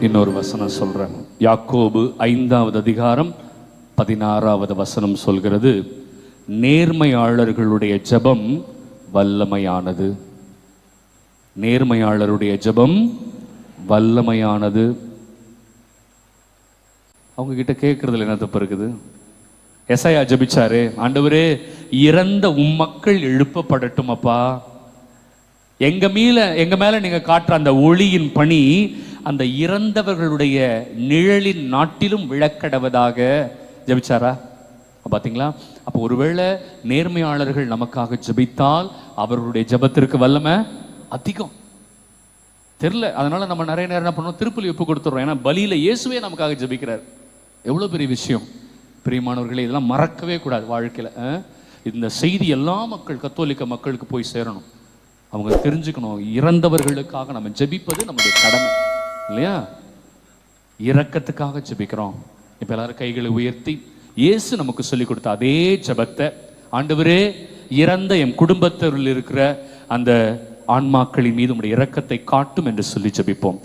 இன்னொரு வசனம் சொல்றேன். யாக்கோபு 5வது அதிகாரம் 16வது வசனம் சொல்கிறது, நேர்மையாளர்களுடைய ஜெபம் வல்லமையானது. நேர்மையாளருடைய ஜெபம் வல்லமையானது. அவங்க கிட்ட கேட்கறதுல என்ன தப்பு இருக்குது? எசாயா ஜெபிச்சாரு, ஆண்டவரே இறந்த மக்கள் எழுப்பப்படட்டும் அப்பா, எங்க மேல நீங்க காட்டுற அந்த ஒளியின் பணி அந்த இறந்தவர்களுடைய நிழலின் நாட்டிலும் விளக்கடவதாக ஜெபிச்சாரா? பாத்தீங்களா? அப்போ ஒருவேளை நேர்மையாளர்கள் நமக்காக ஜெபித்தால் அவர்களுடைய ஜெபத்திற்கு வல்லமை அதிகம். தெரியல, அதனால நம்ம நிறைய நேரம் என்ன பண்ணுவோம், திருப்பலி ஒப்பு கொடுத்துறோம். ஏன்னா பலியில இயேசுவே நமக்காக ஜெபிக்கிறார். எவ்வளவு பெரிய விஷயம் பிரியமானவர்களே! இதெல்லாம் மறக்கவே கூடாது வாழ்க்கையில. இந்த செய்தி எல்லா கத்தோலிக்க மக்களுக்கு போய் சேரணும். அவங்க தெரிஞ்சுக்கணும், இறந்தவர்களுக்காக நம்ம ஜெபிப்பது நம்முடைய கடமை இல்லையா? இரக்கத்துக்காக ஜெபிக்கிறோம். இப்ப எல்லாரும் கைகளை உயர்த்தி இயேசு நமக்கு சொல்லி கொடுத்த அதே ஜெபத்தை, ஆண்டவரே இறந்த என் குடும்பத்தில் இருக்கிற அந்த ஆன்மாக்களின் மீது உம்முடைய இரக்கத்தை காட்டும் என்று சொல்லி ஜெபிப்போம்.